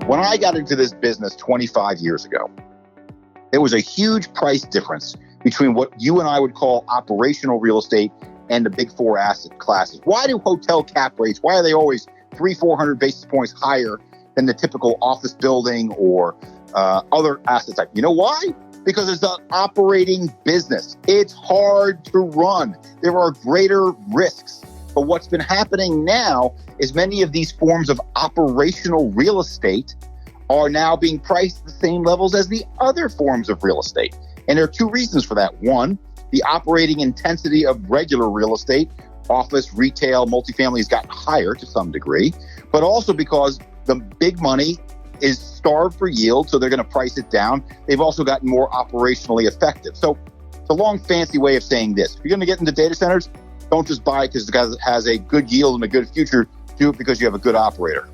When I got into this business 25 years ago, there was a huge price difference between what you and I would call operational real estate and the big four asset classes. Why do hotel cap rates, why are they always 300-400 basis points higher than the typical office building or other asset type? You know why? Because it's an operating business. It's hard to run. There are greater risks. But what's been happening now is many of these forms of operational real estate are now being priced at the same levels as the other forms of real estate. And there are two reasons for that. One, the operating intensity of regular real estate, office, retail, multifamily has gotten higher to some degree, but also because the big money is starved for yield, so they're going to price it down. They've also gotten more operationally effective. So it's a long, fancy way of saying this. If you're going to get into data centers, don't just buy it because it has a good yield and a good future. Do it because you have a good operator.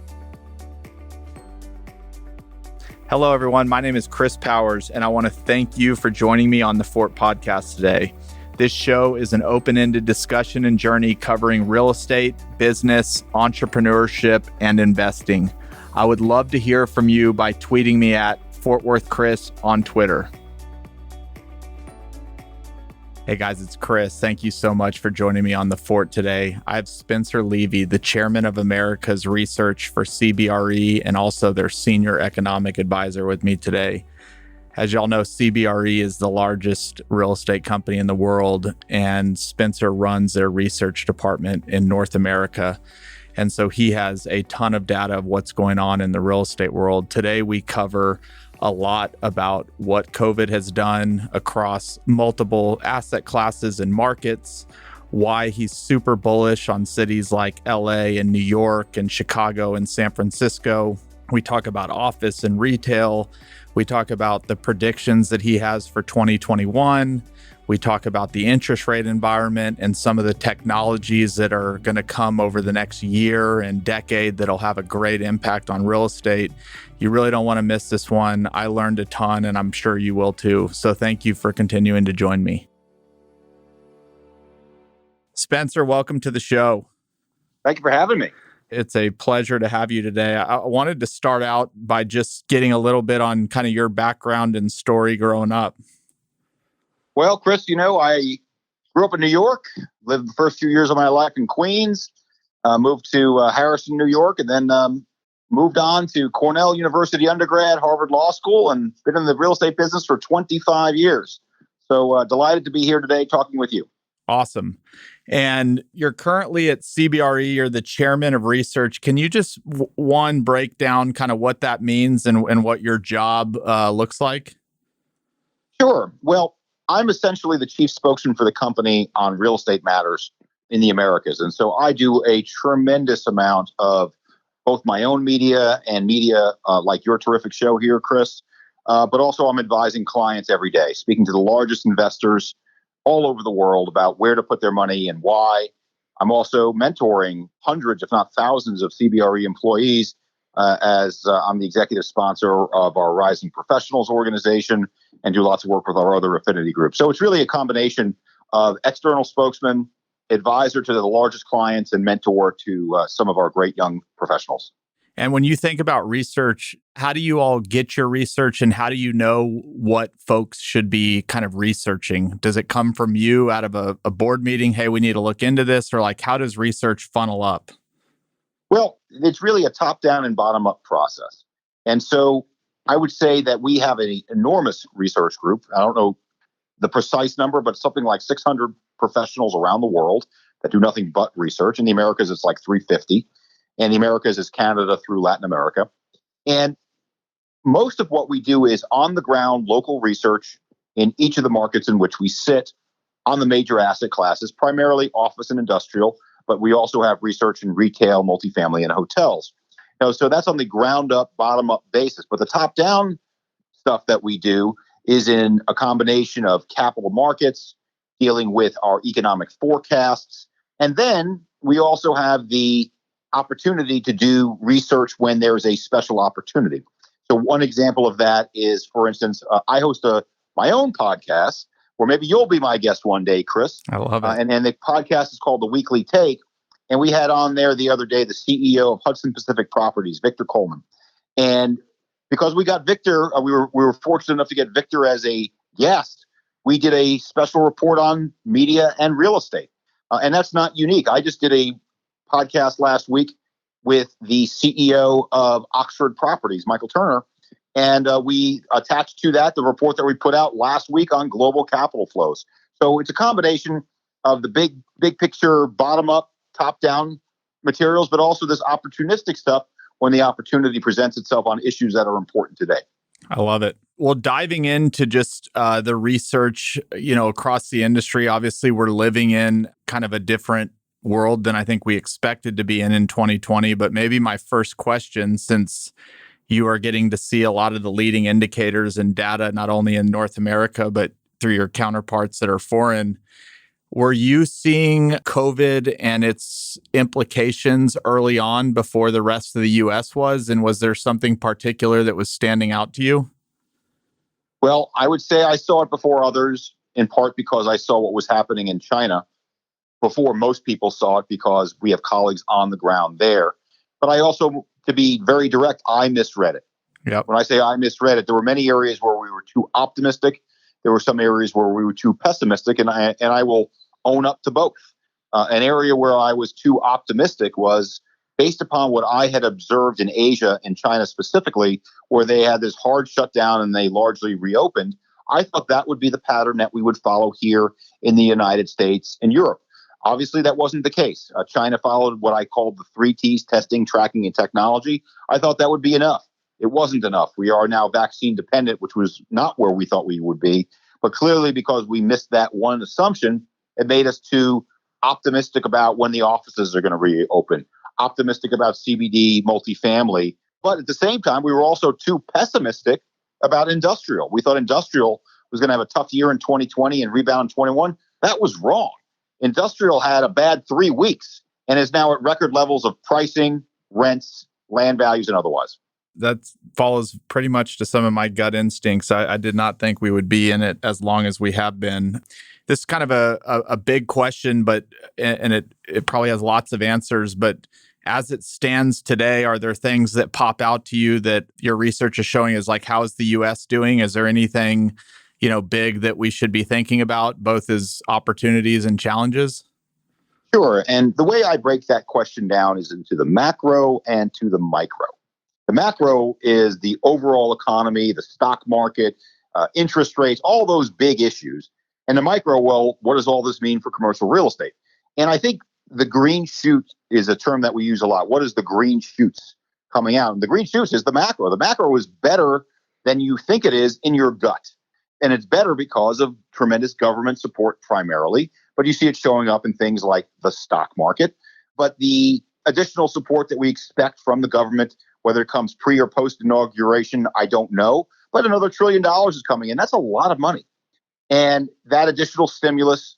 Hello, everyone. My name is Chris Powers, and I want to thank you for joining me on the Fort Podcast today. This show is an open-ended discussion and journey covering real estate, business, entrepreneurship, and investing. I would love to hear from you by tweeting me at Fort Worth Chris on Twitter. Hey guys, it's Chris. Thank you so much for joining me on the Fort today. I have Spencer Levy, the chairman of America's research for CBRE and also their senior economic advisor with me today. As y'all know, CBRE is the largest real estate company in the world, and Spencer runs their research department in North America. And so he has a ton of data of what's going on in the real estate world. Today, we cover a lot about what COVID has done across multiple asset classes and markets, why he's super bullish on cities like LA and New York and Chicago and San Francisco. We talk about office and retail. We talk about the predictions that he has for 2021. We talk about the interest rate environment and some of the technologies that are going to come over the next year and decade that'll have a great impact on real estate. You really don't want to miss this one. I learned a ton, and I'm sure you will too. So thank you for continuing to join me. Spencer, welcome to the show. Thank you for having me. It's a pleasure to have you today. I wanted to start out by just getting a little bit on kind of your background and story growing up. Well, Chris, I grew up in New York, lived the first few years of my life in Queens, moved to Harrison, New York, and then moved on to Cornell University undergrad, Harvard Law School, and been in the real estate business for 25 years. So delighted to be here today talking with you. Awesome. And you're currently at CBRE. You're the chairman of research. Can you just, one, break down kind of what that means and what your job looks like? Sure. Well, I'm essentially the chief spokesman for the company on real estate matters in the Americas. And so I do a tremendous amount of both my own media and media like your terrific show here, Chris. But also I'm advising clients every day, speaking to the largest investors all over the world about where to put their money and why. I'm also mentoring hundreds, if not thousands, of CBRE employees as I'm the executive sponsor of our Rising Professionals organization and do lots of work with our other affinity groups. So it's really a combination of external spokesman, advisor to the largest clients, and mentor to some of our great young professionals. And when you think about research, how do you all get your research and how do you know what folks should be kind of researching? Does it come from you out of a board meeting? Hey, we need to look into this, or like how does research funnel up? Well, it's really a top-down and bottom-up process. And so I would say that we have an enormous research group. I don't know the precise number, but something like 600 professionals around the world that do nothing but research. In the Americas, it's like 350. And the Americas is Canada through Latin America. And most of what we do is on-the-ground local research in each of the markets in which we sit on the major asset classes, primarily office and industrial, but we also have research in retail, multifamily, and hotels. So that's on the ground up, bottom up basis. But the top down stuff that we do is in a combination of capital markets, dealing with our economic forecasts. And then we also have the opportunity to do research when there's a special opportunity. So one example of that is, for instance, I host my own podcast where maybe you'll be my guest one day, Chris. I love it. And the podcast is called The Weekly Take. And we had on there the other day the CEO of Hudson Pacific Properties, Victor Coleman. And because we got Victor, we were fortunate enough to get Victor as a guest. We did a special report on media and real estate. And that's not unique. I just did a podcast last week with the CEO of Oxford Properties, Michael Turner. And we attached to that the report that we put out last week on global capital flows. So it's a combination of the big picture, bottom up, top down materials, but also this opportunistic stuff when the opportunity presents itself on issues that are important today. I love it. Well, diving into just the research, across the industry, obviously we're living in kind of a different world than I think we expected to be in 2020. But maybe my first question, since you are getting to see a lot of the leading indicators and data, not only in North America, but through your counterparts that are foreign, were you seeing COVID and its implications early on before the rest of the U.S. was? And was there something particular that was standing out to you? Well, I would say I saw it before others, in part because I saw what was happening in China before most people saw it because we have colleagues on the ground there. But I also, to be very direct, I misread it. Yep. When I say I misread it, there were many areas where we were too optimistic. There were some areas where we were too pessimistic, and I will own up to both. An area where I was too optimistic was based upon what I had observed in Asia and China specifically, where they had this hard shutdown and they largely reopened. I thought that would be the pattern that we would follow here in the United States and Europe. Obviously, that wasn't the case. China followed what I called the 3 T's, testing, tracking, and technology. I thought that would be enough. It wasn't enough. We are now vaccine dependent, which was not where we thought we would be. But clearly, because we missed that one assumption, it made us too optimistic about when the offices are going to reopen, optimistic about CBD multifamily. But at the same time, we were also too pessimistic about industrial. We thought industrial was going to have a tough year in 2020 and rebound in 21. That was wrong. Industrial had a bad 3 weeks and is now at record levels of pricing, rents, land values, and otherwise. That follows pretty much to some of my gut instincts. I did not think we would be in it as long as we have been. This is kind of a big question, but it probably has lots of answers. But as it stands today, are there things that pop out to you that your research is showing is like, how is the U.S. doing? Is there anything, big that we should be thinking about, both as opportunities and challenges? Sure. And the way I break that question down is into the macro and to the micro. The macro is the overall economy, the stock market, interest rates, all those big issues. And the micro, well, what does all this mean for commercial real estate? And I think the green shoot is a term that we use a lot. What is the green shoots coming out? And the green shoots is the macro. The macro is better than you think it is in your gut. And it's better because of tremendous government support primarily. But you see it showing up in things like the stock market. But the additional support that we expect from the government, whether it comes pre or post inauguration, I don't know. But another $1 trillion is coming in. That's a lot of money. And that additional stimulus,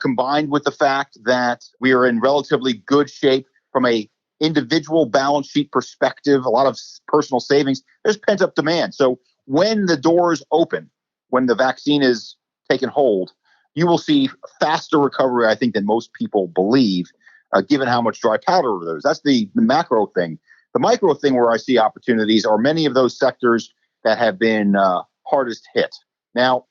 combined with the fact that we are in relatively good shape from a individual balance sheet perspective, a lot of personal savings, there's pent up demand. So when the doors open, when the vaccine is taken hold, you will see faster recovery, I think, than most people believe, given how much dry powder there is. That's the macro thing. The micro thing where I see opportunities are many of those sectors that have been hardest hit. Now,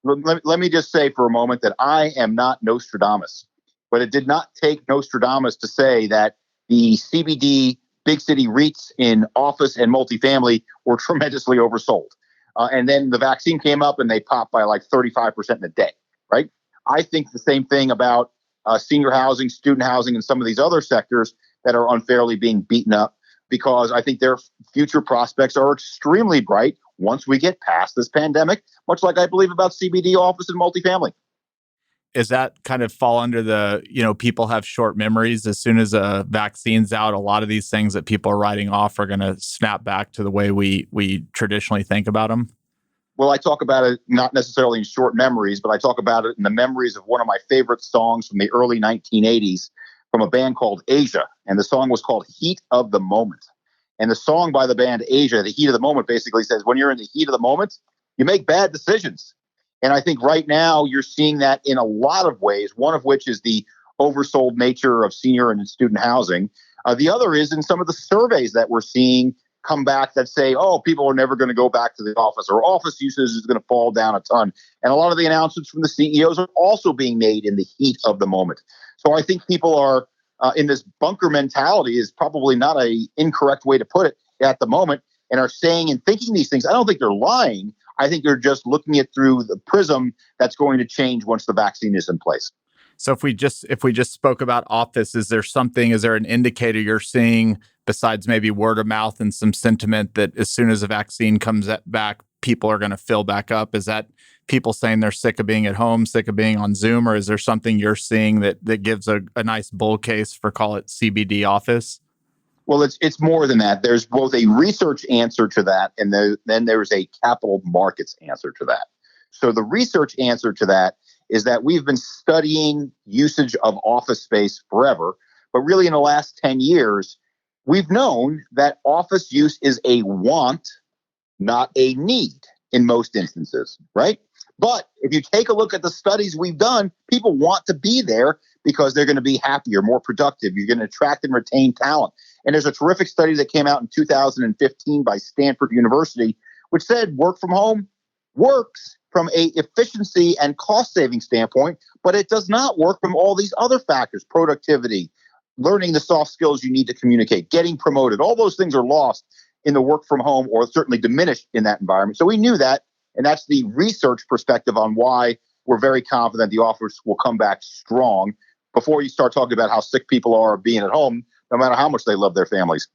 let me just say for a moment that I am not Nostradamus, but it did not take Nostradamus to say that the CBD big city REITs in office and multifamily were tremendously oversold. And then the vaccine came up and they popped by like 35% in a day, right? I think the same thing about senior housing, student housing, and some of these other sectors that are unfairly being beaten up, because I think their future prospects are extremely bright once we get past this pandemic, much like I believe about CBD office and multifamily. Is that kind of fall under the, people have short memories? As soon as a vaccine's out, a lot of these things that people are writing off are going to snap back to the way we traditionally think about them? Well, I talk about it not necessarily in short memories, but I talk about it in the memories of one of my favorite songs from the early 1980s from a band called Asia. And the song was called Heat of the Moment. And the song by the band Asia, The Heat of the Moment, basically says when you're in the heat of the moment, you make bad decisions. And I think right now you're seeing that in a lot of ways, one of which is the oversold nature of senior and student housing. The other is in some of the surveys that we're seeing come back that say, oh, people are never going to go back to the office, or office usage is going to fall down a ton. And a lot of the announcements from the CEOs are also being made in the heat of the moment. So I think people are in this bunker mentality, is probably not a incorrect way to put it at the moment, and are saying and thinking these things. I don't think they're lying. I think they're just looking at through the prism that's going to change once the vaccine is in place. So if we just spoke about office, is there an indicator you're seeing besides maybe word of mouth and some sentiment that as soon as the vaccine comes back, people are going to fill back up? Is that people saying they're sick of being at home, sick of being on Zoom, or is there something you're seeing that gives a nice bull case for, call it, CBD office? Well, it's more than that. There's both a research answer to that, and then there's a capital markets answer to that. So the research answer to that is that we've been studying usage of office space forever, but really in the last 10 years, we've known that office use is a want, not a need in most instances, right? But if you take a look at the studies we've done, people want to be there because they're going to be happier, more productive. You're going to attract and retain talent. And there's a terrific study that came out in 2015 by Stanford University, which said work from home works from a efficiency and cost saving standpoint, but it does not work from all these other factors: productivity, learning the soft skills you need to communicate, getting promoted. All those things are lost in the work from home, or certainly diminished in that environment. So we knew that, and that's the research perspective on why we're very confident the office will come back strong before you start talking about how sick people are of being at home, no matter how much they love their families.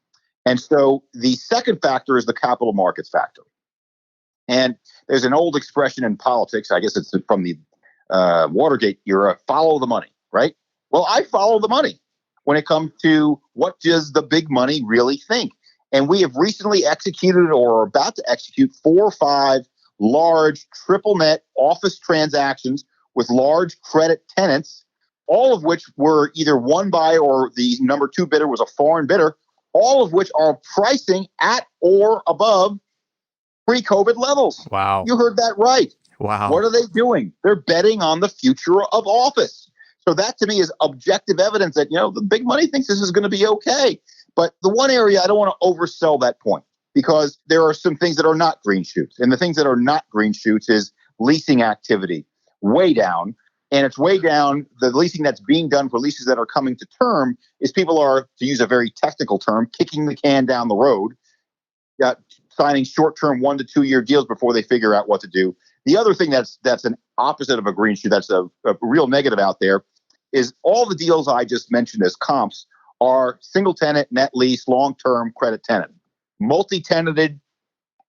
And so the second factor is the capital markets factor. And there's an old expression in politics, I guess it's from the Watergate era: follow the money, right? Well, I follow the money when it comes to what does the big money really think. And we have recently executed, or are about to execute, 4 or 5 large triple net office transactions with large credit tenants, all of which were either won by, or the number 2 bidder was a foreign bidder, all of which are pricing at or above pre-COVID levels. Wow. You heard that right. Wow. What are they doing? They're betting on the future of office. So that to me is objective evidence that, the big money thinks this is going to be okay. But the one area I don't want to oversell that point, because there are some things that are not green shoots. And the things that are not green shoots is leasing activity, way down. And it's way down. The leasing that's being done for leases that are coming to term is people are, to use a very technical term, kicking the can down the road, signing short-term 1 to 2 year deals before they figure out what to do. The other thing that's an opposite of a green shoot, that's a real negative out there, is all the deals I just mentioned as comps are single tenant, net lease, long-term credit tenant. Multi-tenanted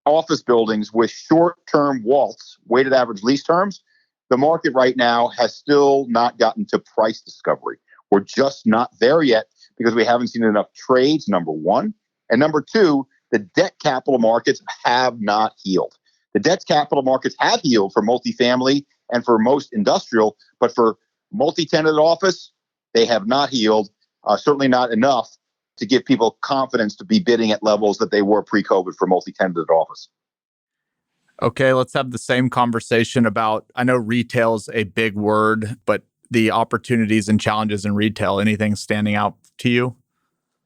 office buildings with short-term WALTs, weighted average lease terms, the market right now has still not gotten to price discovery. We're just not there yet because we haven't seen enough trades, number one. And number two, the debt capital markets have not healed. The debt capital markets have healed for multifamily and for most industrial, but for multi-tenanted office, they have not healed, certainly not enough to give people confidence to be bidding at levels that they were pre-COVID for multi-tenanted office. Okay, let's have the same conversation about, I know retail is a big word, but the opportunities and challenges in retail. Anything standing out to you?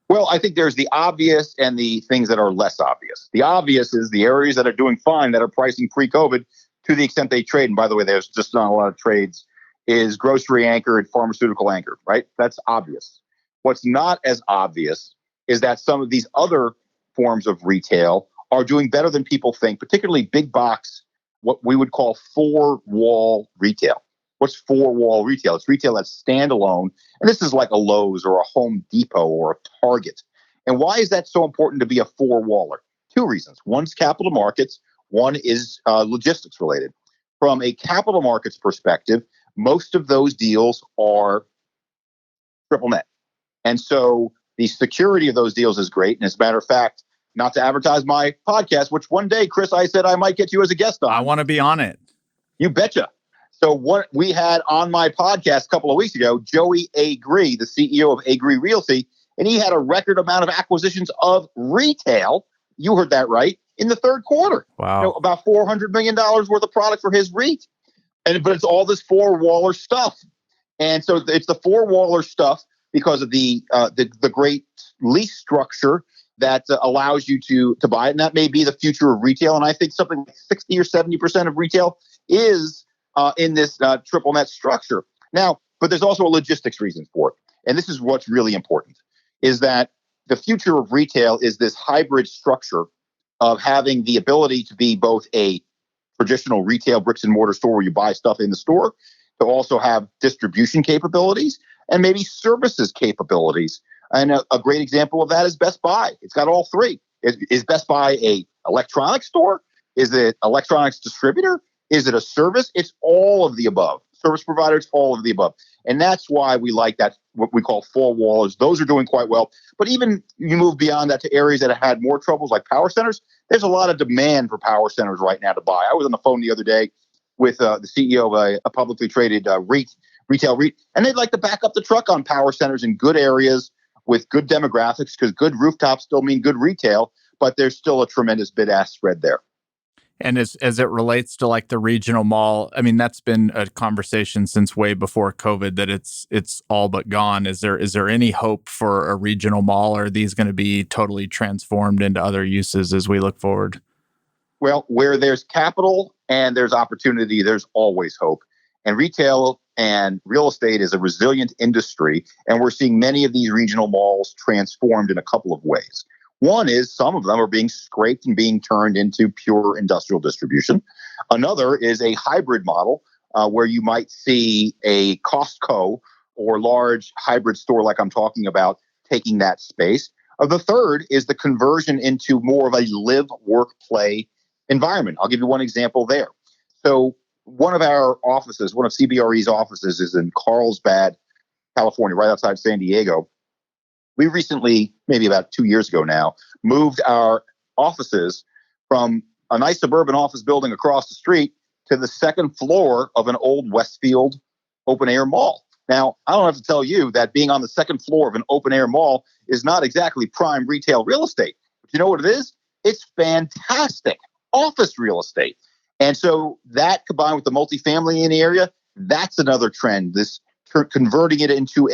Well, I think there's the obvious and the things that are less obvious. The obvious is the areas that are doing fine, that are pricing pre-COVID to the extent they trade. And by the way, there's just not a lot of trades, is grocery anchored, pharmaceutical anchored, right? That's obvious. What's not as obvious is that some of these other forms of retail are doing better than people think, particularly big box, what we would call 4-wall retail. What's 4-wall retail? It's retail that's standalone. And this is like a Lowe's or a Home Depot or a Target. And why is that so important to be a 4-waller? 2 reasons. One's capital markets. One is logistics related. From a capital markets perspective, most of those deals are triple net. And so the security of those deals is great. And as a matter of fact, not to advertise my podcast, which one day, Chris, I said I might get you as a guest on. I want to be on it. You betcha. So what we had on my podcast a couple of weeks ago, Joey Agree, the CEO of Agree Realty, and he had a record amount of acquisitions of retail. You heard that right, in the third quarter. Wow. About $400 million worth of product for his REIT. But it's all this 4-waller stuff. And so it's the 4-waller stuff because of the great lease structure that allows you to buy it. And that may be the future of retail. And I think something like 60 or 70% of retail is in this triple net structure. Now, but there's also a logistics reason for it. And this is what's really important, is that the future of retail is this hybrid structure of having the ability to be both a traditional retail bricks and mortar store where you buy stuff in the store, to also have distribution capabilities and maybe services capabilities. And a great example of that is Best Buy. It's got all three. Is Best Buy a electronics store? Is it electronics distributor? Is it a service? It's all of the above. Service provider, it's all of the above. And that's why we like that, what we call four wallers. Those are doing quite well. But even you move beyond that to areas that have had more troubles like power centers, there's a lot of demand for power centers right now to buy. I was on the phone the other day with the CEO of a publicly traded retail REIT, and they'd like to back up the truck on power centers in good areas with good demographics, because good rooftops still mean good retail, but there's still a tremendous bid-ask spread there. And as it relates to like the regional mall, I mean, that's been a conversation since way before COVID that it's all but gone. Is there any hope for a regional mall, or are these going to be totally transformed into other uses as we look forward? Well, where there's capital and there's opportunity, there's always hope. And retail and real estate is a resilient industry, and we're seeing many of these regional malls transformed in a couple of ways. One is some of them are being scraped and being turned into pure industrial distribution. Another is a hybrid model where you might see a Costco or large hybrid store like I'm talking about taking that space. The third is the conversion into more of a live, work, play environment. I'll give you one example there. So one of our offices, one of CBRE's offices, is in Carlsbad, California, right outside San Diego. We recently, maybe about 2 years ago now, moved our offices from a nice suburban office building across the street to the second floor of an old Westfield open air mall. Now, I don't have to tell you that being on the second floor of an open air mall is not exactly prime retail real estate. But you know what it is? It's fantastic office real estate. And so that combined with the multifamily in the area, that's another trend, this converting it into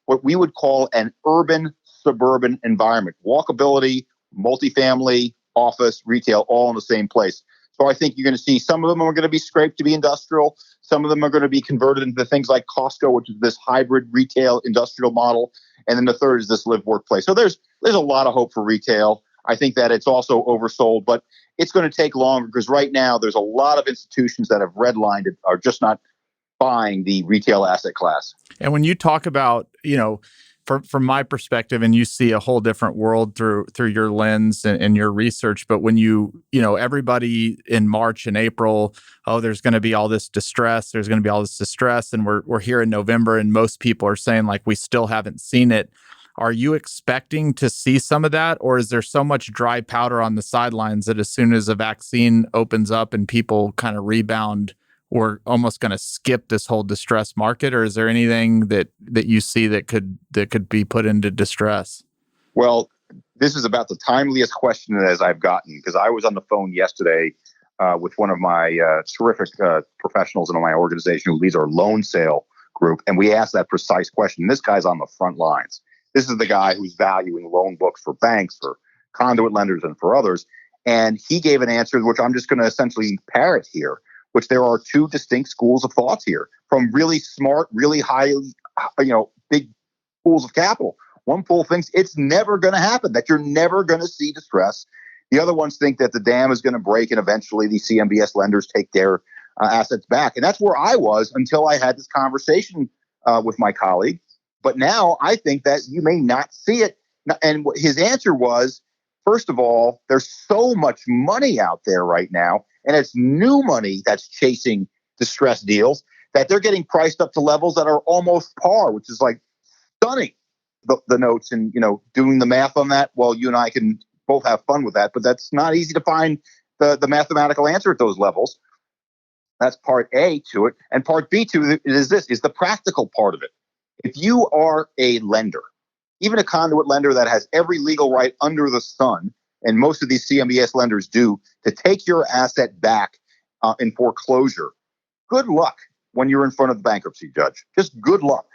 what we would call an urban suburban environment. Walkability, multifamily, office, retail, all in the same place. So I think you're going to see some of them are going to be scraped to be industrial. Some of them are going to be converted into things like Costco, which is this hybrid retail industrial model. And then the third is this live workplace. So there's a lot of hope for retail. I think that it's also oversold, but it's going to take longer because right now there's a lot of institutions that have redlined it, are just not buying the retail asset class. And when you talk about, from my perspective, and you see a whole different world through your lens and your research, but when everybody in March and April, there's going to be all this distress, and we're here in November, and most people are saying like we still haven't seen it. Are you expecting to see some of that, or is there so much dry powder on the sidelines that as soon as a vaccine opens up and people kind of rebound, we're almost going to skip this whole distress market? Or is there anything that you see that could be put into distress? Well, this is about the timeliest question as I've gotten, because I was on the phone yesterday with one of my terrific professionals in my organization who leads our loan sale group, and we asked that precise question. This guy's on the front lines. This is the guy who's valuing loan books for banks, for conduit lenders, and for others. And he gave an answer, which I'm just going to essentially parrot here, which there are two distinct schools of thoughts here, from really smart, really highly, big pools of capital. One pool thinks it's never going to happen, that you're never going to see distress. The other ones think that the dam is going to break and eventually the CMBS lenders take their assets back. And that's where I was until I had this conversation with my colleague. But now I think that you may not see it. And his answer was, first of all, there's so much money out there right now, and it's new money that's chasing distressed deals, that they're getting priced up to levels that are almost par, which is like stunning. The notes and, doing the math on that, well, you and I can both have fun with that, but that's not easy to find the mathematical answer at those levels. That's part A to it. And part B to it is the practical part of it. If you are a lender, even a conduit lender that has every legal right under the sun, and most of these CMBS lenders do, to take your asset back in foreclosure, good luck when you're in front of the bankruptcy judge. Just good luck,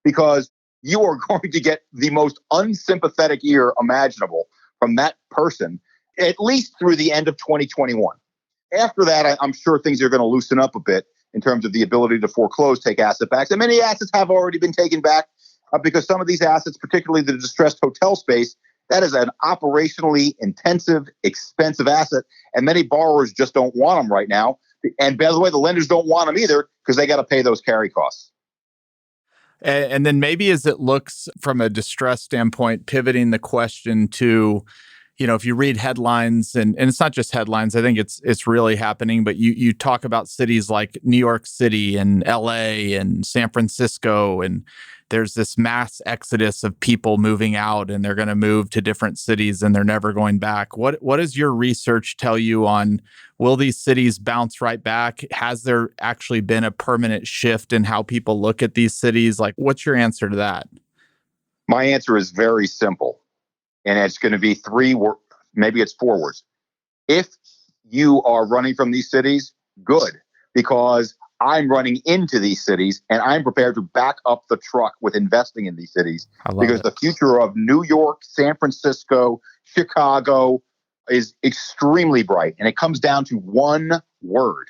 because you are going to get the most unsympathetic ear imaginable from that person, at least through the end of 2021. After that, I'm sure things are going to loosen up a bit in terms of the ability to foreclose, take asset backs. And many assets have already been taken back because some of these assets, particularly the distressed hotel space, that is an operationally intensive, expensive asset. And many borrowers just don't want them right now. And by the way, the lenders don't want them either because they got to pay those carry costs. And then maybe as it looks from a distress standpoint, pivoting the question to, if you read headlines, and it's not just headlines, I think it's really happening, but you talk about cities like New York City and LA and San Francisco, and there's this mass exodus of people moving out, and they're going to move to different cities and they're never going back. What does your research tell you on, will these cities bounce right back? Has there actually been a permanent shift in how people look at these cities? Like, what's your answer to that? My answer is very simple. And it's going to be three words, maybe it's four words. If you are running from these cities, good, because I'm running into these cities and I'm prepared to back up the truck with investing in these cities because the future of New York, San Francisco, Chicago is extremely bright. And it comes down to one word: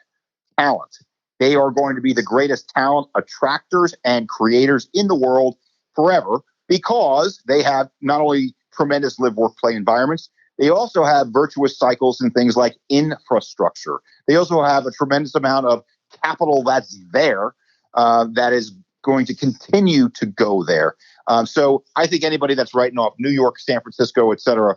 talent. They are going to be the greatest talent attractors and creators in the world forever because they have not only tremendous live, work, play environments, they also have virtuous cycles in things like infrastructure. They also have a tremendous amount of capital that's there that is going to continue to go there. So I think anybody that's writing off New York, San Francisco, et cetera,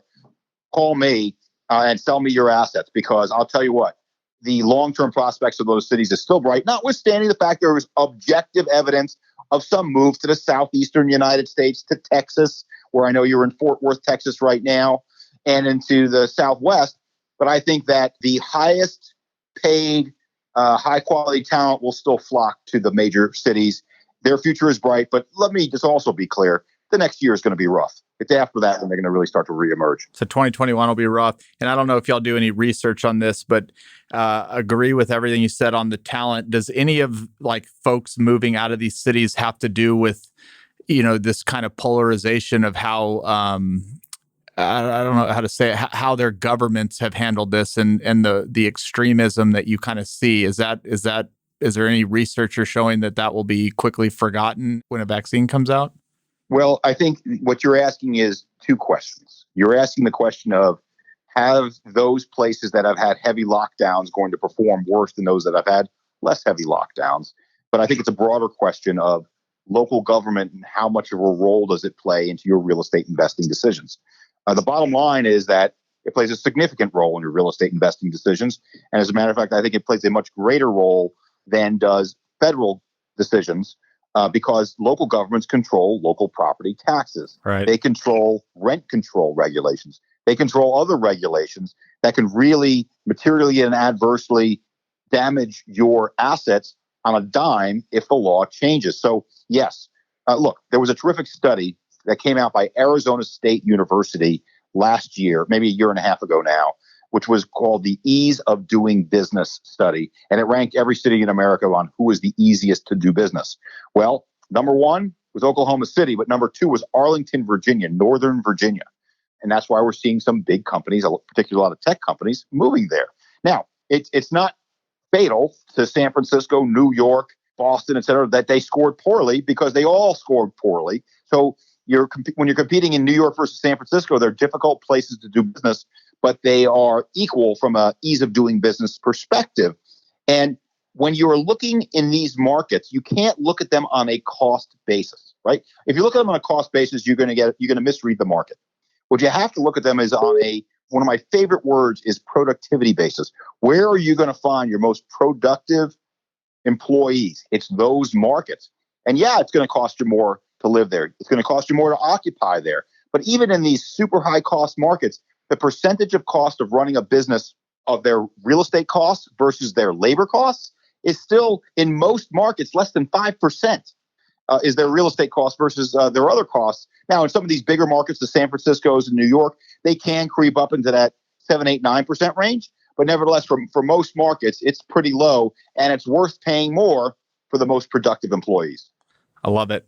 call me and sell me your assets, because I'll tell you what, the long-term prospects of those cities is still bright, notwithstanding the fact there is objective evidence of some move to the southeastern United States, to Texas, where I know you're in Fort Worth, Texas right now, and into the Southwest. But I think that the highest paid, high quality talent will still flock to the major cities. Their future is bright, but let me just also be clear. The next year is going to be rough. It's after that when they're going to really start to reemerge. So 2021 will be rough. And I don't know if y'all do any research on this, but agree with everything you said on the talent. Does any of folks moving out of these cities have to do with, this kind of polarization of how, I don't know how to say it, how their governments have handled this and the extremism that you kind of see? Is there any research showing that will be quickly forgotten when a vaccine comes out? Well, I think what you're asking is two questions. You're asking the question of, have those places that have had heavy lockdowns going to perform worse than those that have had less heavy lockdowns? But I think it's a broader question of local government and how much of a role does it play into your real estate investing decisions. The bottom line is that it plays a significant role in your real estate investing decisions. And as a matter of fact, I think it plays a much greater role than does federal decisions. Because local governments control local property taxes. Right. They control rent control regulations. They control other regulations that can really materially and adversely damage your assets on a dime if the law changes. So, yes, look, there was a terrific study that came out by Arizona State University last year, maybe a year and a half ago now, which was called the Ease of Doing Business Study. And it ranked every city in America on who is the easiest to do business. Well, number one was Oklahoma City, but number two was Arlington, Virginia, Northern Virginia. And that's why we're seeing some big companies, particularly a lot of tech companies, moving there. Now, it's not fatal to San Francisco, New York, Boston, et cetera, that they scored poorly, because they all scored poorly. So when you're competing in New York versus San Francisco, they're difficult places to do business, but they are equal from an ease of doing business perspective. And when you're looking in these markets, you can't look at them on a cost basis, right? If you look at them on a cost basis, you're going to misread the market. What you have to look at them is on one of my favorite words is productivity basis. Where are you going to find your most productive employees? It's those markets. And yeah, it's going to cost you more to live there. It's going to cost you more to occupy there. But even in these super high cost markets, the percentage of cost of running a business of their real estate costs versus their labor costs is still, in most markets, less than 5% is their real estate cost versus their other costs. Now, in some of these bigger markets, the San Franciscos and New York, they can creep up into that 7, 8, 9% range. But nevertheless, for most markets, it's pretty low, and it's worth paying more for the most productive employees. I love it.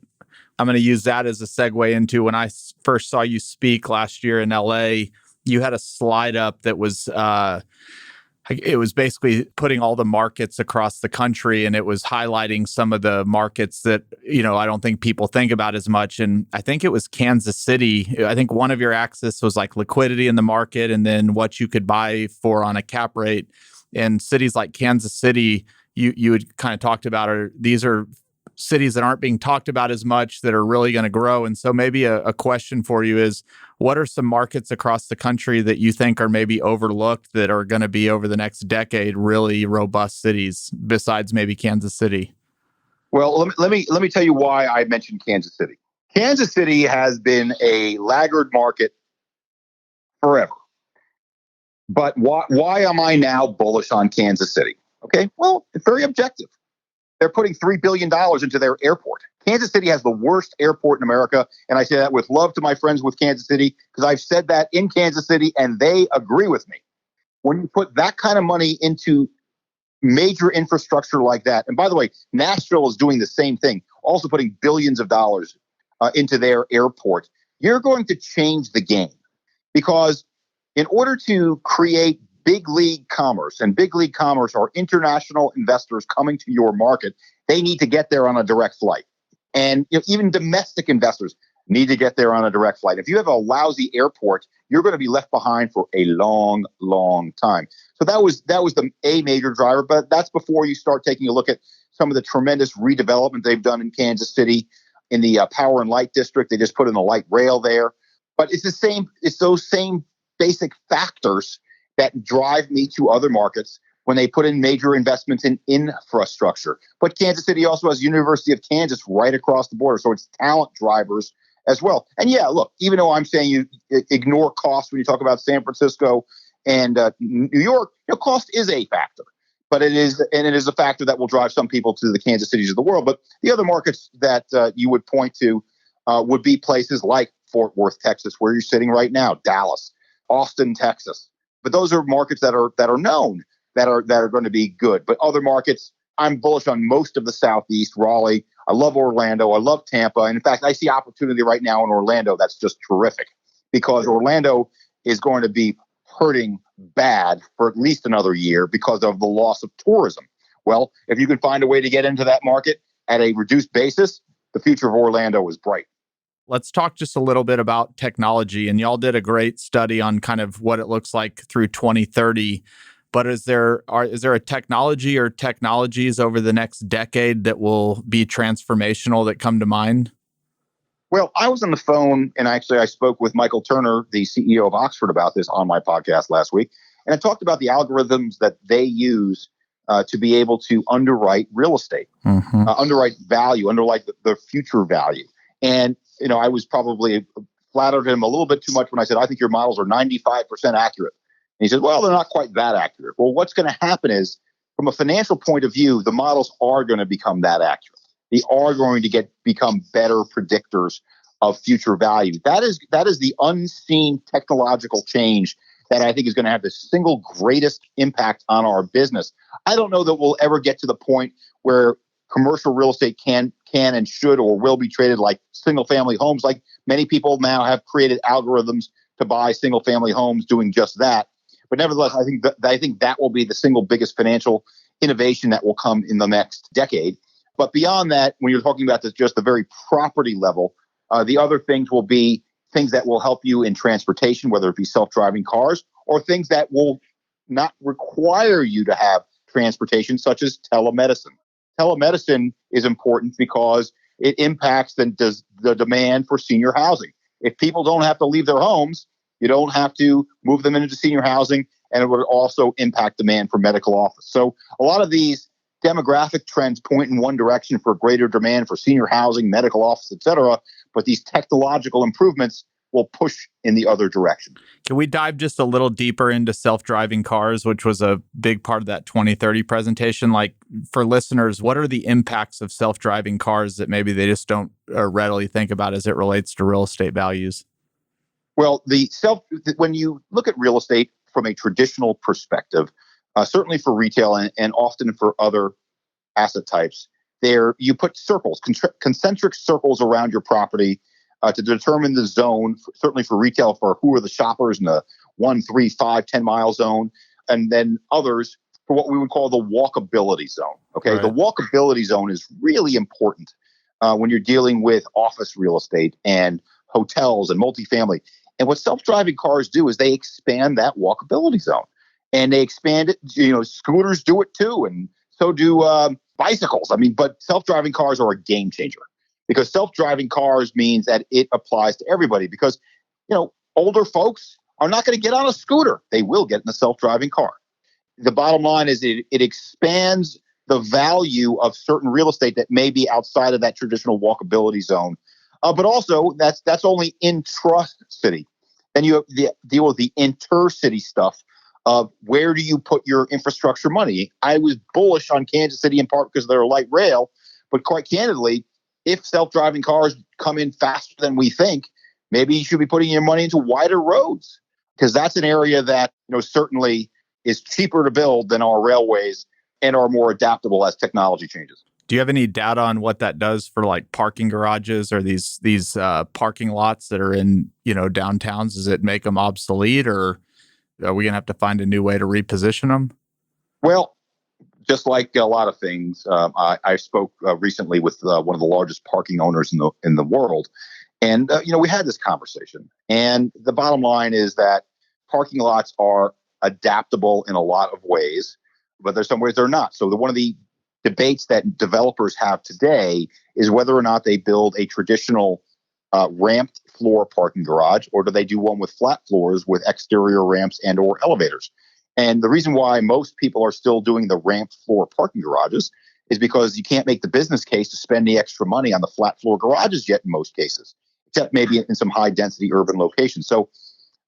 I'm going to use that as a segue into when I first saw you speak last year in LA. you had a slide up that was it was basically putting all the markets across the country, and it was highlighting some of the markets that, I don't think people think about as much. And I think it was Kansas City. I think one of your axis was like liquidity in the market and then what you could buy for on a cap rate. And cities like Kansas City, you had kind of talked about, these are cities that aren't being talked about as much that are really going to grow. And so maybe a question for you is, what are some markets across the country that you think are maybe overlooked that are going to be over the next decade really robust cities besides maybe Kansas City? Well, let me tell you why I mentioned Kansas City. Kansas City has been a laggard market forever. But why am I now bullish on Kansas City? Okay, well, it's very objective. They're putting $3 billion into their airport. Kansas City has the worst airport in America. And I say that with love to my friends with Kansas City, because I've said that in Kansas City and they agree with me. When you put that kind of money into major infrastructure like that, and by the way, Nashville is doing the same thing, also putting billions of dollars into their airport, you're going to change the game. Because in order to create big league commerce, and big league commerce are international investors coming to your market, they need to get there on a direct flight. And even domestic investors need to get there on a direct flight. If you have a lousy airport, you're going to be left behind for a long, long time. So that was a major driver, but that's before you start taking a look at some of the tremendous redevelopment they've done in Kansas City in the Power and Light District. They just put in a light rail there. But it's those same basic factors that drive me to other markets when they put in major investments in infrastructure. But Kansas City also has University of Kansas right across the border. So it's talent drivers as well. And yeah, look, even though I'm saying you ignore cost when you talk about San Francisco and New York, cost is a factor. But it is a factor that will drive some people to the Kansas Cities of the world. But the other markets that you would point to would be places like Fort Worth, Texas, where you're sitting right now, Dallas, Austin, Texas. But those are markets that are known, that are going to be good. But other markets, I'm bullish on most of the Southeast, Raleigh. I love Orlando. I love Tampa. And in fact, I see opportunity right now in Orlando that's just terrific, because Orlando is going to be hurting bad for at least another year because of the loss of tourism. Well, if you can find a way to get into that market at a reduced basis, the future of Orlando is bright. Let's talk just a little bit about technology. And y'all did a great study on kind of what it looks like through 2030. But is there a technology or technologies over the next decade that will be transformational that come to mind? Well, I was on the phone, and actually I spoke with Michael Turner, the CEO of Oxford, about this on my podcast last week. And I talked about the algorithms that they use to be able to underwrite real estate, underwrite value, underwrite the future value. And I was probably flattered him a little bit too much when I said, I think your models are 95% accurate. And he said, well, they're not quite that accurate. Well, what's going to happen is, from a financial point of view, the models are going to become that accurate. They are going to become better predictors of future value. That is the unseen technological change that I think is going to have the single greatest impact on our business. I don't know that we'll ever get to the point where commercial real estate can and should or will be traded like single family homes. Like many people now have created algorithms to buy single family homes doing just that. But nevertheless, I think that will be the single biggest financial innovation that will come in the next decade. But beyond that, when you're talking about just the very property level, the other things will be things that will help you in transportation, whether it be self-driving cars or things that will not require you to have transportation, such as telemedicine. Telemedicine is important because it impacts the demand for senior housing. If people don't have to leave their homes, you don't have to move them into senior housing, and it would also impact demand for medical office. So a lot of these demographic trends point in one direction for greater demand for senior housing, medical office, et cetera, but these technological improvements will push in the other direction. Can we dive just a little deeper into self-driving cars, which was a big part of that 2030 presentation? Like, for listeners, what are the impacts of self-driving cars that maybe they just don't readily think about as it relates to real estate values? Well, when you look at real estate from a traditional perspective, certainly for retail and often for other asset types, you put circles, concentric circles around your property to determine the zone, certainly for retail, for who are the shoppers and 1, 3, 5, 10-mile zone, and then others for what we would call the walkability zone. Okay, the Right. walkability zone is really important when you're dealing with office real estate and hotels and multifamily. And what self-driving cars do is they expand that walkability zone, and they expand it. Scooters do it too, and so do bicycles. I mean, but self-driving cars are a game changer because self-driving cars means that it applies to everybody. Because older folks are not going to get on a scooter; they will get in a self-driving car. The bottom line is it expands the value of certain real estate that may be outside of that traditional walkability zone. But also, that's only intra-city. Then you deal with the inter-city stuff of where do you put your infrastructure money. I was bullish on Kansas City in part because they're light rail, but quite candidly, if self-driving cars come in faster than we think, maybe you should be putting your money into wider roads, because that's an area that certainly is cheaper to build than our railways and are more adaptable as technology changes. Do you have any data on what that does for like parking garages or these parking lots that are in downtowns? Does it make them obsolete, or are we gonna have to find a new way to reposition them? Well, just like a lot of things, I spoke recently with one of the largest parking owners in the world, and we had this conversation. And the bottom line is that parking lots are adaptable in a lot of ways, but there's some ways they're not. So one of the debates that developers have today is whether or not they build a traditional ramped floor parking garage, or do they do one with flat floors with exterior ramps and or elevators. And the reason why most people are still doing the ramped floor parking garages is because you can't make the business case to spend the extra money on the flat floor garages yet in most cases, except maybe in some high density urban locations. So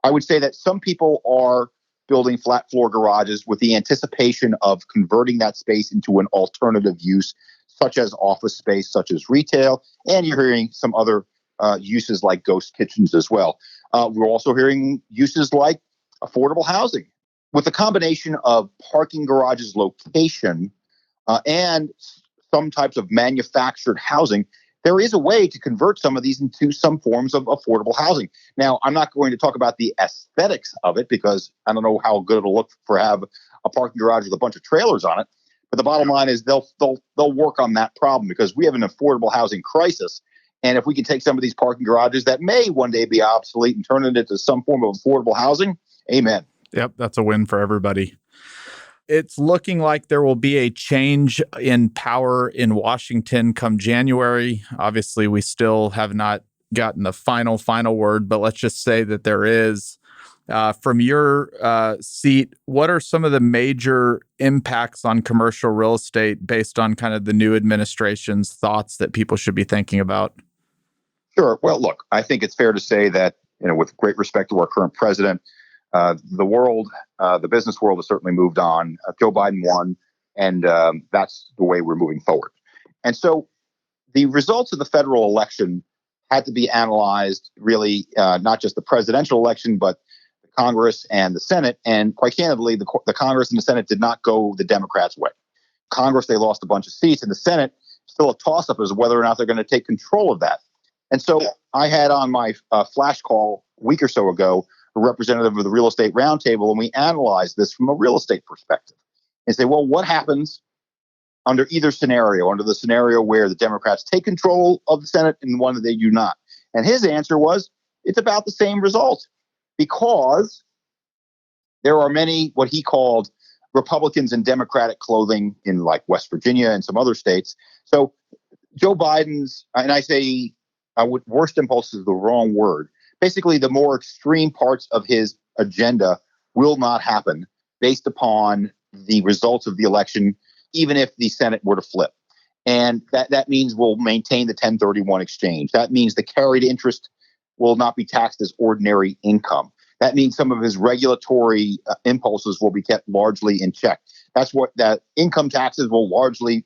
I would say that some people are building flat floor garages with the anticipation of converting that space into an alternative use, such as office space, such as retail. And you're hearing some other uses like ghost kitchens as well. We're also hearing uses like affordable housing. With a combination of parking garages location and some types of manufactured housing, there is a way to convert some of these into some forms of affordable housing. Now, I'm not going to talk about the aesthetics of it because I don't know how good it'll look for have a parking garage with a bunch of trailers on it. But the bottom line is they'll work on that problem because we have an affordable housing crisis. And if we can take some of these parking garages that may one day be obsolete and turn it into some form of affordable housing, amen. Yep, that's a win for everybody. It's looking like there will be a change in power in Washington come January. Obviously, we still have not gotten the final word, but let's just say that there is. From your seat, what are some of the major impacts on commercial real estate based on kind of the new administration's thoughts that people should be thinking about? Sure. Well, look, I think it's fair to say that, with great respect to our current president, the business world has certainly moved on. Joe Biden won, and that's the way we're moving forward. And so the results of the federal election had to be analyzed, really, not just the presidential election, but the Congress and the Senate. And quite candidly, the Congress and the Senate did not go the Democrats' way. Congress, they lost a bunch of seats, and the Senate, still a toss-up as whether or not they're going to take control of that. And so I had on my flash call a week or so ago a representative of the Real Estate Roundtable, and we analyzed this from a real estate perspective and say, well, what happens under either scenario, under the scenario where the Democrats take control of the Senate and the one that they do not? And his answer was, it's about the same result, because there are many what he called Republicans in Democratic clothing in like West Virginia and some other states. So Joe Biden's, and I say worst impulse is the wrong word. Basically, the more extreme parts of his agenda will not happen based upon the results of the election, even if the Senate were to flip. And that means we'll maintain the 1031 exchange. That means the carried interest will not be taxed as ordinary income. That means some of his regulatory impulses will be kept largely in check. That's what that income taxes will largely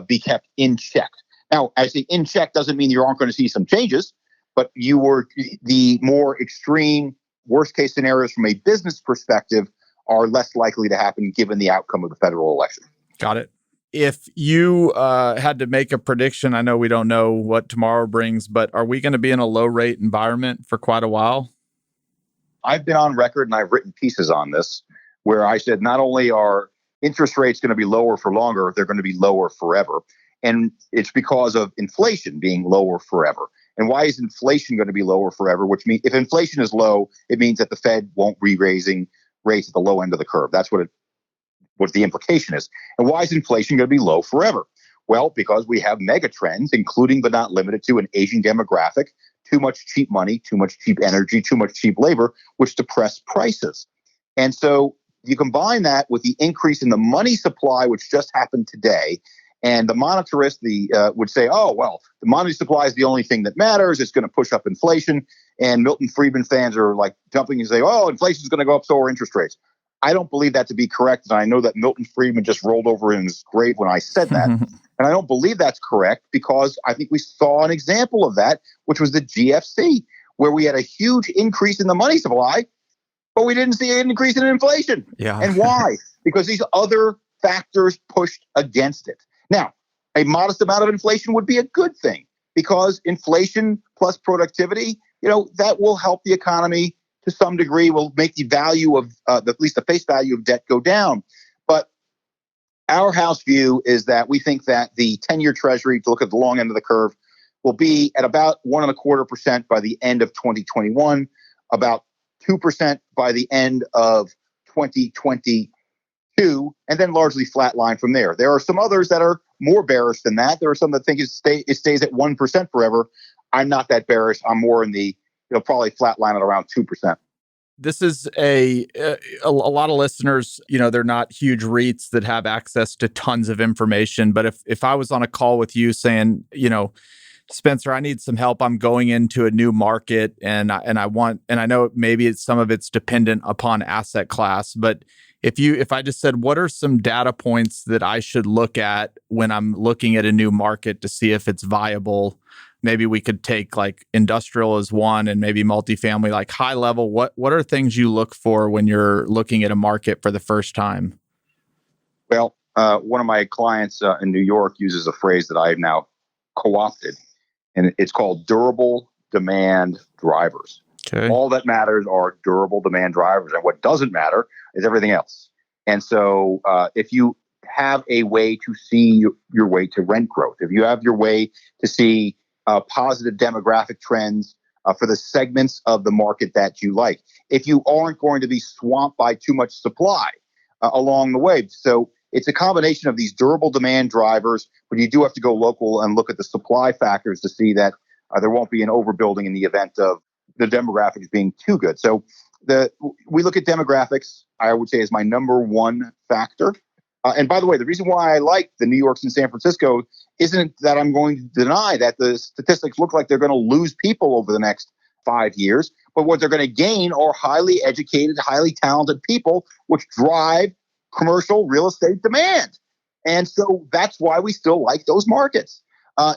be kept in check. Now, I say in check doesn't mean you aren't going to see some changes, but the more extreme worst case scenarios from a business perspective are less likely to happen given the outcome of the federal election. Got it. If you had to make a prediction, I know we don't know what tomorrow brings, but are we going to be in a low rate environment for quite a while? I've been on record and I've written pieces on this where I said not only are interest rates going to be lower for longer, they're going to be lower forever. And it's because of inflation being lower forever. And why is inflation going to be lower forever? Which means if inflation is low, it means that the Fed won't be raising rates at the low end of the curve. That's what the implication is. And why is inflation going to be low forever? Well, because we have mega trends, including but not limited to an aging demographic, too much cheap money, too much cheap energy, too much cheap labor, which depress prices. And so you combine that with the increase in the money supply, which just happened today, and the monetarist would say, oh, well, the money supply is the only thing that matters. It's going to push up inflation. And Milton Friedman fans are like jumping and say, oh, inflation is going to go up, so are interest rates. I don't believe that to be correct. And I know that Milton Friedman just rolled over in his grave when I said that. And I don't believe that's correct because I think we saw an example of that, which was the GFC, where we had a huge increase in the money supply, but we didn't see an increase in inflation. Yeah. And why? Because these other factors pushed against it. Now, a modest amount of inflation would be a good thing because inflation plus productivity, that will help the economy to some degree, will make the value of at least the face value of debt go down. But our house view is that we think that the 10-year Treasury, to look at the long end of the curve, will be at about 1.25% by the end of 2021, about 2% by the end of 2022, and then largely flatline from there. There are some others that are more bearish than that. There are some that think it stays at 1% forever. I'm not that bearish. I'm more in the probably flatline at around 2%. This is a lot of listeners, they're not huge REITs that have access to tons of information. But if I was on a call with you saying, Spencer, I need some help. I'm going into a new market and I know maybe some of it's dependent upon asset class, but if I just said, what are some data points that I should look at when I'm looking at a new market to see if it's viable? Maybe we could take like industrial as one and maybe multifamily, like high level. What are things you look for when you're looking at a market for the first time? Well, one of my clients in New York uses a phrase that I've now co-opted, and it's called durable demand drivers. Okay. All that matters are durable demand drivers, and what doesn't matter is everything else. And so if you have a way to see your way to rent growth, if you have your way to see positive demographic trends for the segments of the market that you like, if you aren't going to be swamped by too much supply along the way. So it's a combination of these durable demand drivers, but you do have to go local and look at the supply factors to see that there won't be an overbuilding in the event of the demographics being too good. So we look at demographics, I would say, is my number one factor. And by the way, the reason why I like the New Yorks and San Francisco isn't that I'm going to deny that the statistics look like they're going to lose people over the next 5 years, but what they're going to gain are highly educated, highly talented people, which drive commercial real estate demand. And so that's why we still like those markets.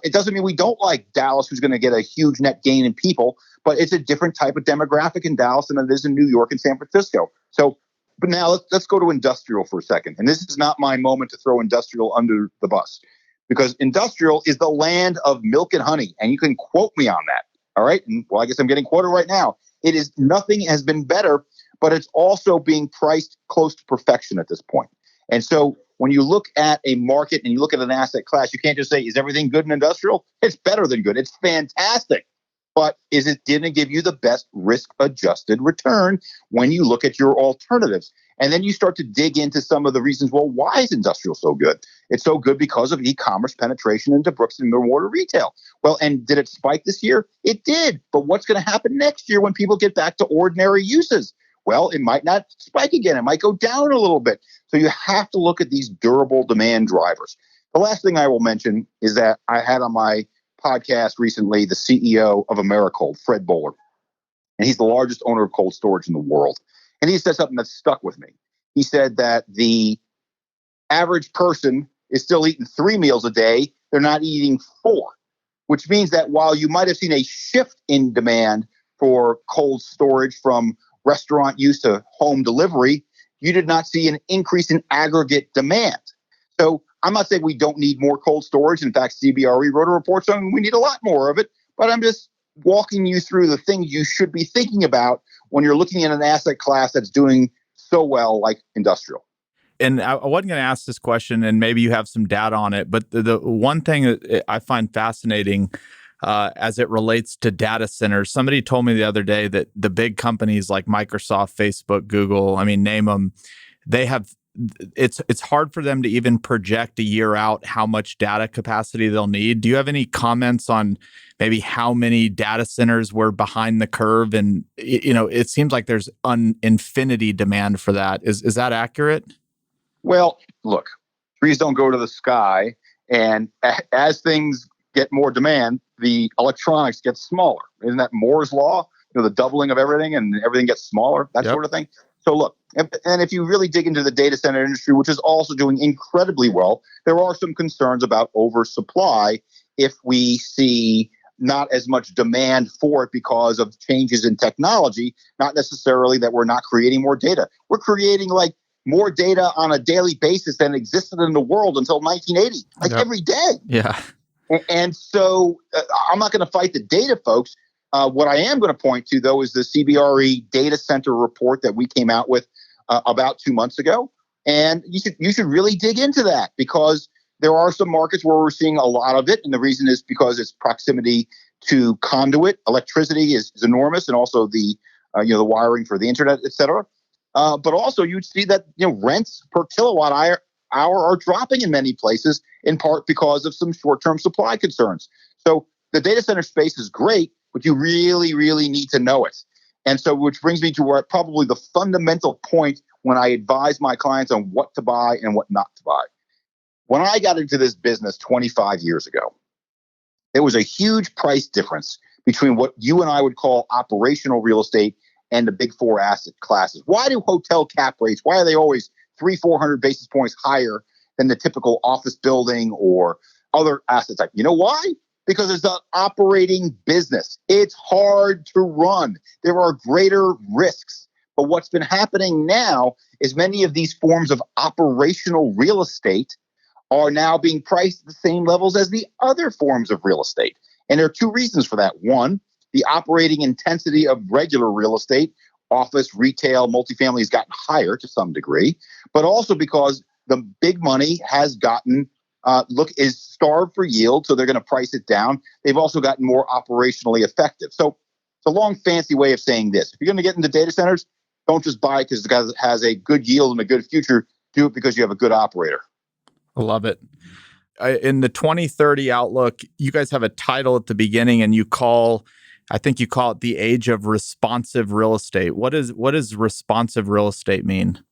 It doesn't mean we don't like Dallas, who's going to get a huge net gain in people, but it's a different type of demographic in Dallas than it is in New York and San Francisco. So, but now let's go to industrial for a second. And this is not my moment to throw industrial under the bus, because industrial is the land of milk and honey. And you can quote me on that. All right. And well, I guess I'm getting quoted right now. It is nothing has been better, but it's also being priced close to perfection at this point. And so when you look at a market and you look at an asset class, you can't just say, is everything good in industrial? It's better than good. It's fantastic. But didn't it give you the best risk-adjusted return when you look at your alternatives? And then you start to dig into some of the reasons, well, why is industrial so good? It's so good because of e-commerce penetration into bricks and mortar retail. Well, and did it spike this year? It did. But what's going to happen next year when people get back to ordinary uses? Well, it might not spike again. It might go down a little bit. So you have to look at these durable demand drivers. The last thing I will mention is that I had on my podcast recently the CEO of Americold, Fred Bowler, and he's the largest owner of cold storage in the world. And he said something that stuck with me. He said that the average person is still eating 3 meals a day. They're not eating 4, which means that while you might have seen a shift in demand for cold storage from restaurant use to home delivery, you did not see an increase in aggregate demand. So I'm not saying we don't need more cold storage. In fact, CBRE wrote a report saying we need a lot more of it. But I'm just walking you through the things you should be thinking about when you're looking at an asset class that's doing so well like industrial. And I wasn't going to ask this question, and maybe you have some data on it, but the one thing that I find fascinating as it relates to data centers, somebody told me the other day that the big companies like Microsoft, Facebook, Google, I mean, name them, they have it's hard for them to even project a year out how much data capacity they'll need. Do you have any comments on maybe how many data centers were behind the curve? And it seems like there's an infinity demand for that. Is that accurate? Well, look, trees don't go to the sky. And as things get more demand, the electronics get smaller. Isn't that Moore's law? The doubling of everything and everything gets smaller, that sort of thing. So look, and if you really dig into the data center industry, which is also doing incredibly well, there are some concerns about oversupply if we see not as much demand for it because of changes in technology, not necessarily that we're not creating more data. We're creating like more data on a daily basis than existed in the world until 1980, every day. Yeah. And so I'm not going to fight the data, folks. What I am going to point to, though, is the CBRE data center report that we came out with about 2 months ago. And you should really dig into that because there are some markets where we're seeing a lot of it. And the reason is because it's proximity to conduit. Electricity is enormous, and also the wiring for the internet, et cetera. But also you'd see that rents per kilowatt hour are dropping in many places, in part because of some short-term supply concerns. So the data center space is great, but you really, really need to know it. And so which brings me to where probably the fundamental point when I advise my clients on what to buy and what not to buy. When I got into this business 25 years ago, there was a huge price difference between what you and I would call operational real estate and the big four asset classes. Why do hotel cap rates, why are they always 300-400 basis points higher than the typical office building or other asset type? You know why? Because it's an operating business. It's hard to run. There are greater risks. But what's been happening now is many of these forms of operational real estate are now being priced at the same levels as the other forms of real estate. And there are two reasons for that. One, the operating intensity of regular real estate, office, retail, multifamily has gotten higher to some degree, but also because the big money has gotten is starved for yield, so they're going to price it down. They've also gotten more operationally effective. So it's a long, fancy way of saying this. If you're going to get into data centers, don't just buy it because it has a good yield and a good future. Do it because you have a good operator. I love it. In the 2030 outlook, you guys have a title at the beginning, and I think you call it the age of responsive real estate. What does responsive real estate mean?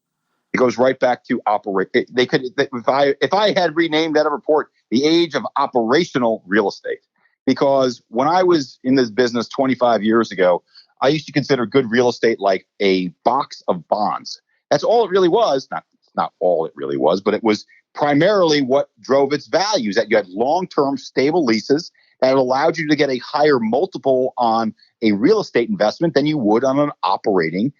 It goes right back to operate. If I had renamed that report, the age of operational real estate, because when I was in this business 25 years ago, I used to consider good real estate like a box of bonds. That's all it really was. Not all it really was, but it was primarily what drove its values. That you had long-term stable leases that allowed you to get a higher multiple on a real estate investment than you would on an operating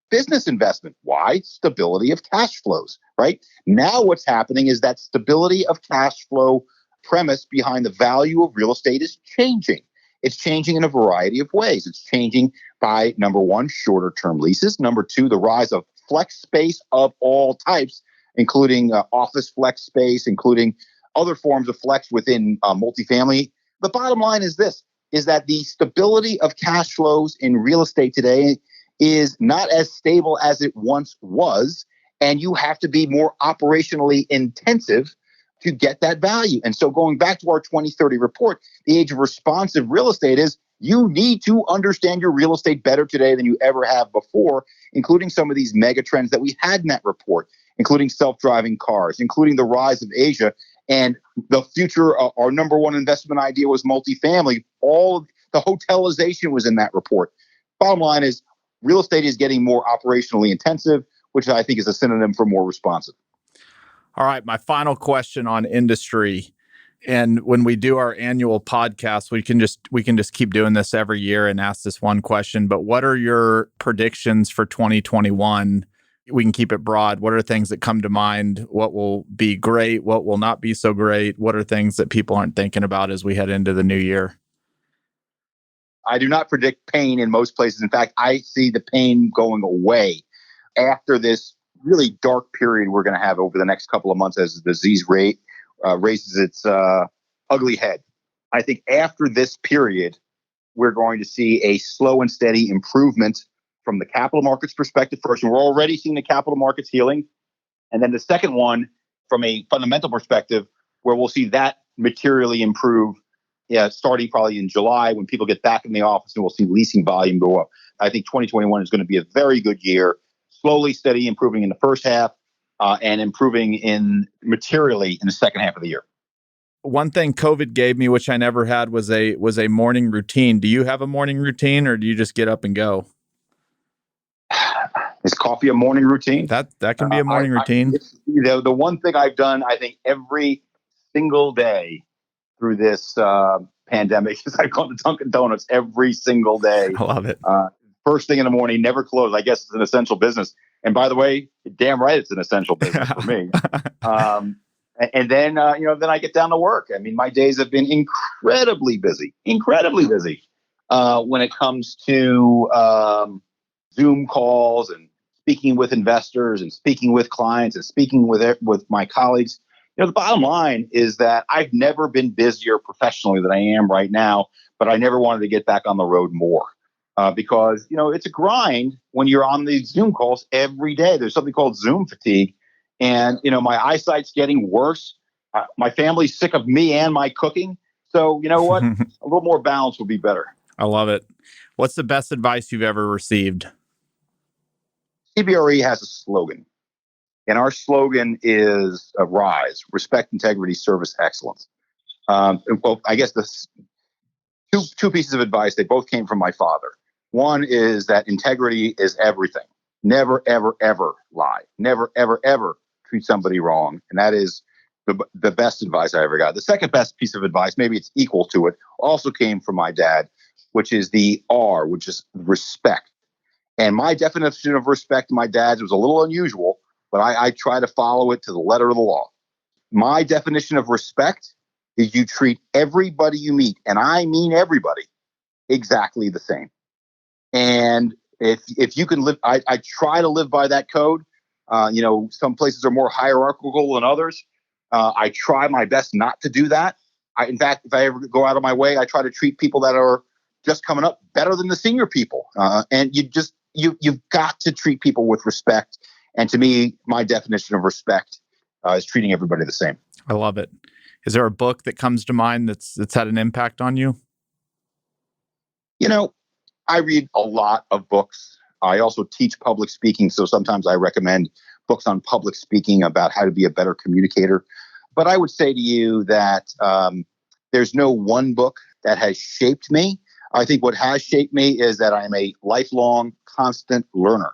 business investment. Why? Stability of cash flows, right? Now what's happening is that stability of cash flow premise behind the value of real estate is changing. It's changing in a variety of ways. It's changing by, number one, shorter term leases. Number two, the rise of flex space of all types, including office flex space, including other forms of flex within multifamily. The bottom line is this, is that the stability of cash flows in real estate today is not as stable as it once was, and you have to be more operationally intensive to get that value. And so going back to our 2030 report, the age of responsive real estate is you need to understand your real estate better today than you ever have before, including some of these mega trends that we had in that report, including self-driving cars, including the rise of Asia. And the future, our number one investment idea was multifamily. All of the hotelization was in that report. Bottom line is real estate is getting more operationally intensive, which I think is a synonym for more responsive. All right, my final question on industry. And when we do our annual podcast, we can just keep doing this every year and ask this one question. But what are your predictions for 2021? We can keep it broad. What are things that come to mind? What will be great? What will not be so great? What are things that people aren't thinking about as we head into the new year? I do not predict pain in most places. In fact, I see the pain going away after this really dark period we're going to have over the next couple of months as the disease rate raises its ugly head. I think after this period, we're going to see a slow and steady improvement from the capital markets perspective first. And we're already seeing the capital markets healing. And then the second one, from a fundamental perspective, where we'll see that materially improve, starting probably in July when people get back in the office and we'll see leasing volume go up. I think 2021 is going to be a very good year, slowly steady improving in the first half and improving materially in the second half of the year. One thing COVID gave me, which I never had, was a morning routine. Do you have a morning routine, or do you just get up and go? Is coffee a morning routine? That can be a morning routine. The one thing I've done, I think, every single day through this pandemic is I've gone to Dunkin' Donuts every single day. I love it. First thing in the morning, never close. I guess it's an essential business. And by the way, damn right, it's an essential business for me. And then, then I get down to work. I mean, my days have been incredibly busy when it comes to Zoom calls and speaking with investors and speaking with clients and speaking with my colleagues. The bottom line is that I've never been busier professionally than I am right now, but I never wanted to get back on the road more because, it's a grind when you're on these Zoom calls every day. There's something called Zoom fatigue. And, my eyesight's getting worse. My family's sick of me and my cooking. So, you know what? A little more balance would be better. I love it. What's the best advice you've ever received? CBRE has a slogan, and our slogan is RISE, respect, integrity, service, excellence. Well, I guess the two pieces of advice, they both came from my father. One is that integrity is everything. Never, ever, ever lie. Never, ever, ever treat somebody wrong. And that is the best advice I ever got. The second best piece of advice, maybe it's equal to it, also came from my dad, which is the R, which is respect. And my definition of respect to my dad's was a little unusual, but I try to follow it to the letter of the law. My definition of respect is you treat everybody you meet, and I mean everybody, exactly the same. And if you can live, I try to live by that code. Some places are more hierarchical than others. I try my best not to do that. In fact, if I ever go out of my way, I try to treat people that are just coming up better than the senior people. And you've got to treat people with respect. And to me, my definition of respect is treating everybody the same. I love it. Is there a book that comes to mind that's had an impact on you? I read a lot of books. I also teach public speaking. So sometimes I recommend books on public speaking about how to be a better communicator. But I would say to you that there's no one book that has shaped me. I think what has shaped me is that I'm a lifelong, constant learner.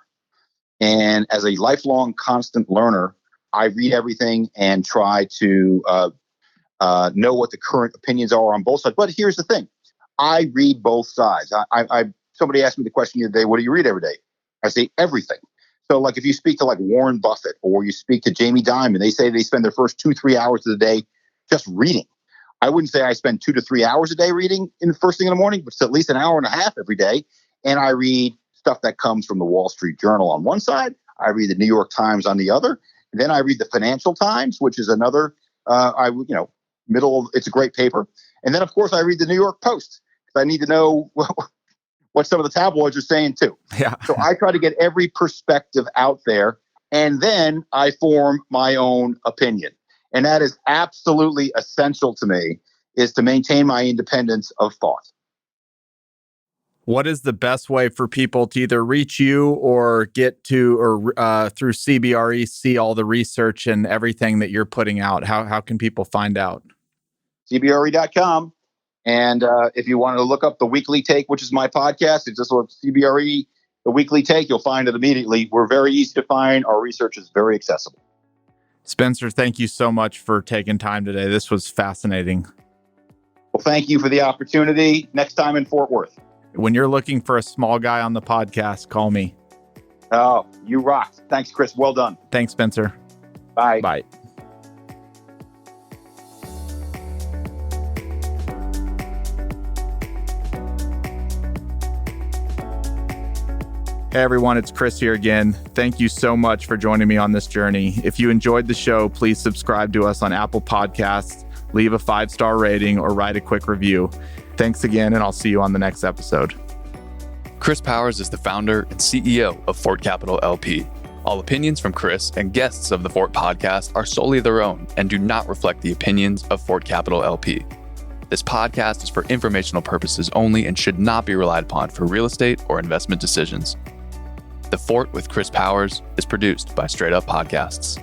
And as a lifelong, constant learner, I read everything and try to know what the current opinions are on both sides. But here's the thing. I read both sides. Somebody asked me the question the other day, what do you read every day? I say everything. So like if you speak to like Warren Buffett or you speak to Jamie Dimon, they say they spend their first 2-3 hours of the day just reading. I wouldn't say I spend 2 to 3 hours a day reading in the first thing in the morning, but it's at least an hour and a half every day. And I read stuff that comes from the Wall Street Journal on one side. I read the New York Times on the other. And then I read the Financial Times, which is another, it's a great paper. And then, of course, I read the New York Post because I need to know what some of the tabloids are saying, too. Yeah. So I try to get every perspective out there, and then I form my own opinion. And that is absolutely essential to me, is to maintain my independence of thought. What is the best way for people to either reach you or get to, or through CBRE, see all the research and everything that you're putting out? How can people find out? CBRE.com. And if you want to look up The Weekly Take, which is my podcast, it's just look CBRE, The Weekly Take. You'll find it immediately. We're very easy to find. Our research is very accessible. Spencer, thank you so much for taking time today. This was fascinating. Well, thank you for the opportunity. Next time in Fort Worth. When you're looking for a small guy on the podcast, call me. Oh, you rock. Thanks, Chris. Well done. Thanks, Spencer. Bye. Bye. Hey everyone, it's Chris here again. Thank you so much for joining me on this journey. If you enjoyed the show, please subscribe to us on Apple Podcasts, leave a 5-star rating, or write a quick review. Thanks again, and I'll see you on the next episode. Chris Powers is the founder and CEO of Fort Capital LP. All opinions from Chris and guests of the Fort podcast are solely their own and do not reflect the opinions of Fort Capital LP. This podcast is for informational purposes only and should not be relied upon for real estate or investment decisions. The Fort with Chris Powers is produced by Straight Up Podcasts.